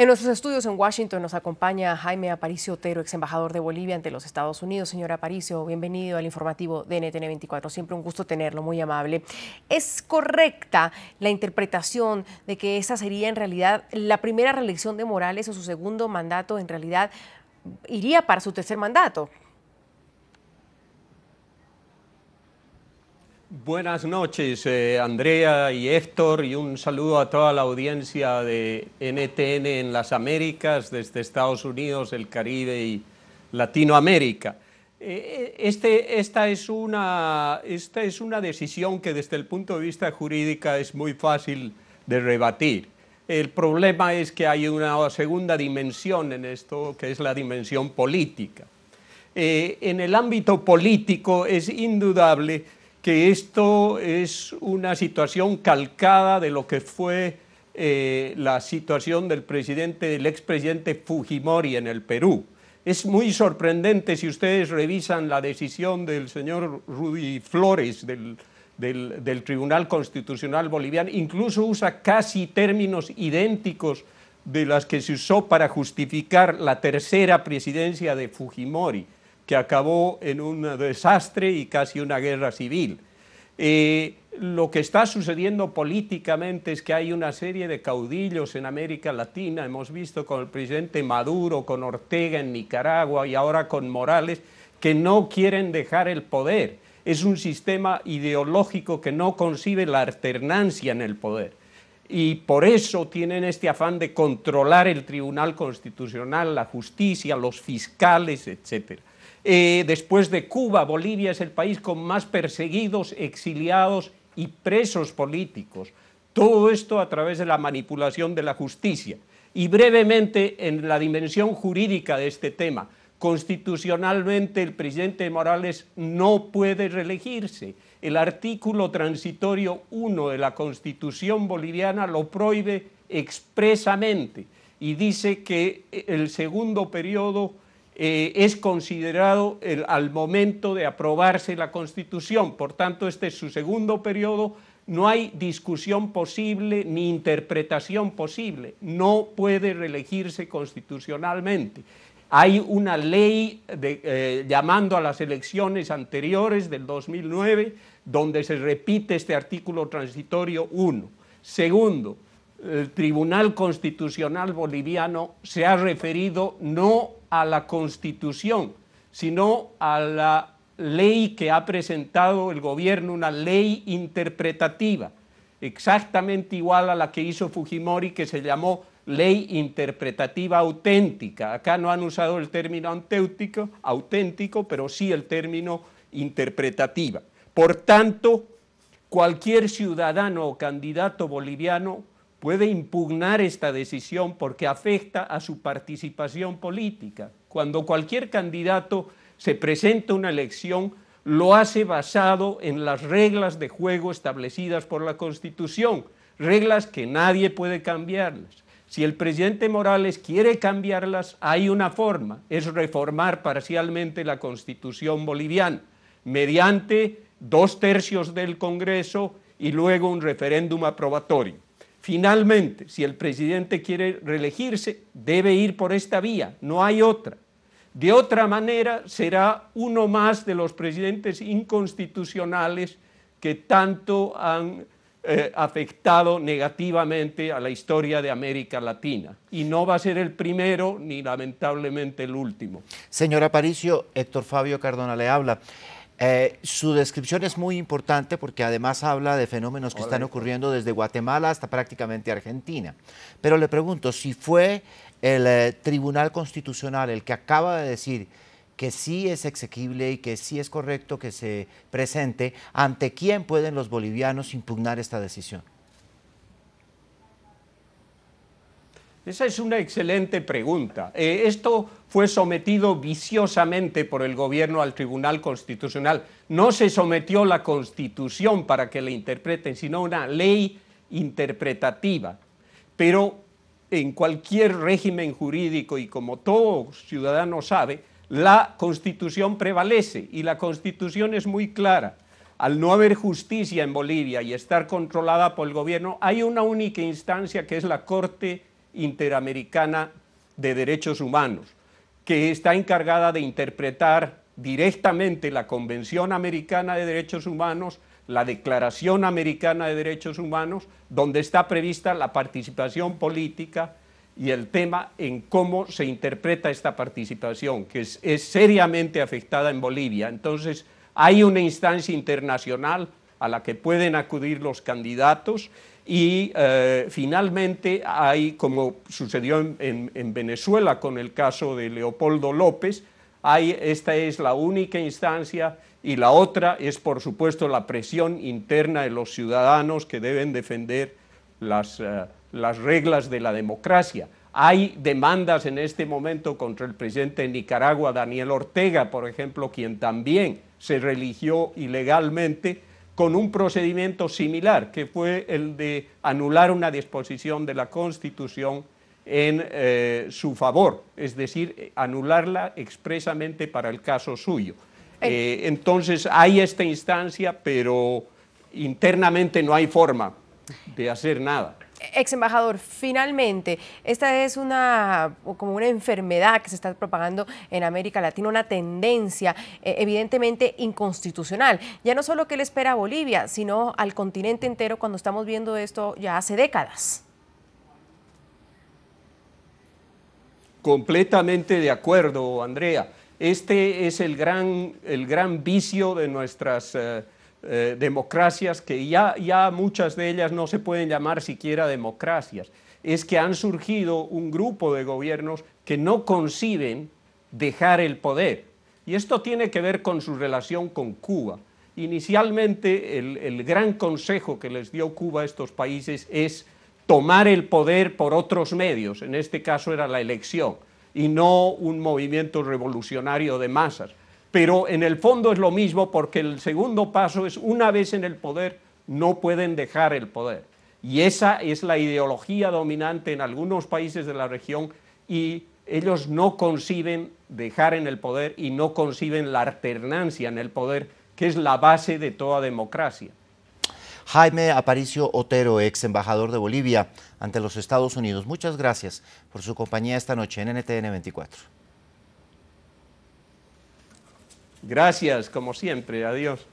En nuestros estudios en Washington nos acompaña Jaime Aparicio Otero, ex embajador de Bolivia ante los Estados Unidos. Señor Aparicio, bienvenido al informativo de NTN 24. Siempre un gusto tenerlo, muy amable. ¿Es correcta la interpretación de que esa sería en realidad la primera reelección de Morales o su segundo mandato en realidad iría para su tercer mandato? Buenas noches, Andrea y Héctor, y un saludo a toda la audiencia de NTN en las Américas, desde Estados Unidos, el Caribe y Latinoamérica. Esta es una decisión que desde el punto de vista jurídico es muy fácil de rebatir. El problema es que hay una segunda dimensión en esto, que es la dimensión política. En el ámbito político es indudable que esto es una situación calcada de lo que fue la situación del expresidente Fujimori en el Perú. Es muy sorprendente si ustedes revisan la decisión del señor Rudy Flores del Tribunal Constitucional Boliviano, incluso usa casi términos idénticos de las que se usó para justificar la tercera presidencia de Fujimori, que acabó en un desastre y casi una guerra civil. Lo que está sucediendo políticamente es que hay una serie de caudillos en América Latina, hemos visto con el presidente Maduro, con Ortega en Nicaragua y ahora con Morales, que no quieren dejar el poder. Es un sistema ideológico que no concibe la alternancia en el poder. Y por eso tienen este afán de controlar el Tribunal Constitucional, la justicia, los fiscales, etc. Después de Cuba, Bolivia es el país con más perseguidos, exiliados y presos políticos. Todo esto a través de la manipulación de la justicia. Y brevemente, en la dimensión jurídica de este tema, constitucionalmente el presidente Morales no puede reelegirse. El artículo transitorio 1 de la Constitución boliviana lo prohíbe expresamente y dice que el segundo periodo es considerado al momento de aprobarse la Constitución. Por tanto, este es su segundo periodo, no hay discusión posible ni interpretación posible, no puede reelegirse constitucionalmente. Hay una ley llamando a las elecciones anteriores del 2009, donde se repite este artículo transitorio 1. Segundo, el Tribunal Constitucional Boliviano se ha referido no a la Constitución, sino a la ley que ha presentado el gobierno, una ley interpretativa, exactamente igual a la que hizo Fujimori, que se llamó Ley Interpretativa Auténtica. Acá no han usado el término auténtico, pero sí el término interpretativa. Por tanto, cualquier ciudadano o candidato boliviano puede impugnar esta decisión porque afecta a su participación política. Cuando cualquier candidato se presenta a una elección, lo hace basado en las reglas de juego establecidas por la Constitución, reglas que nadie puede cambiarlas. Si el presidente Morales quiere cambiarlas, hay una forma, es reformar parcialmente la Constitución boliviana, mediante 2/3 del Congreso y luego un referéndum aprobatorio. Finalmente, si el presidente quiere reelegirse, debe ir por esta vía, no hay otra. De otra manera, será uno más de los presidentes inconstitucionales que tanto han afectado negativamente a la historia de América Latina. Y no va a ser el primero, ni lamentablemente el último. Señor Aparicio, Héctor Fabio Cardona le habla. Su descripción es muy importante porque además habla de fenómenos que están ocurriendo desde Guatemala hasta prácticamente Argentina. Pero le pregunto, si fue el Tribunal Constitucional el que acaba de decir que sí es exequible y que sí es correcto que se presente, ¿ante quién pueden los bolivianos impugnar esta decisión? Esa es una excelente pregunta. Esto fue sometido viciosamente por el gobierno al Tribunal Constitucional. No se sometió la Constitución para que la interpreten, sino una ley interpretativa. Pero en cualquier régimen jurídico, y como todo ciudadano sabe, la Constitución prevalece y la Constitución es muy clara. Al no haber justicia en Bolivia y estar controlada por el gobierno, hay una única instancia que es la Corte Interamericana de Derechos Humanos, que está encargada de interpretar directamente la Convención Americana de Derechos Humanos, la Declaración Americana de Derechos Humanos, donde está prevista la participación política y el tema en cómo se interpreta esta participación, que es seriamente afectada en Bolivia. Entonces, hay una instancia internacional a la que pueden acudir los candidatos y finalmente hay, como sucedió en Venezuela con el caso de Leopoldo López, esta es la única instancia y la otra es, por supuesto, la presión interna de los ciudadanos que deben defender las reglas de la democracia. Hay demandas en este momento contra el presidente de Nicaragua, Daniel Ortega, por ejemplo, quien también se religió ilegalmente con un procedimiento similar, que fue el de anular una disposición de la Constitución en su favor, es decir, anularla expresamente para el caso suyo. Entonces hay esta instancia, pero internamente no hay forma de hacer nada. Ex embajador, finalmente, esta es como una enfermedad que se está propagando en América Latina, una tendencia evidentemente inconstitucional. Ya no solo que le espera a Bolivia, sino al continente entero cuando estamos viendo esto ya hace décadas. Completamente de acuerdo, Andrea. Este es el gran vicio de nuestras democracias, que ya muchas de ellas no se pueden llamar siquiera democracias. Es que han surgido un grupo de gobiernos que no conciben dejar el poder. Y esto tiene que ver con su relación con Cuba. Inicialmente, el gran consejo que les dio Cuba a estos países es tomar el poder por otros medios, en este caso era la elección, y no un movimiento revolucionario de masas. Pero en el fondo es lo mismo, porque el segundo paso es, una vez en el poder, no pueden dejar el poder. Y esa es la ideología dominante en algunos países de la región, y ellos no conciben dejar en el poder y no conciben la alternancia en el poder, que es la base de toda democracia. Jaime Aparicio Otero, ex embajador de Bolivia ante los Estados Unidos. Muchas gracias por su compañía esta noche en NTN 24. Gracias, como siempre. Adiós.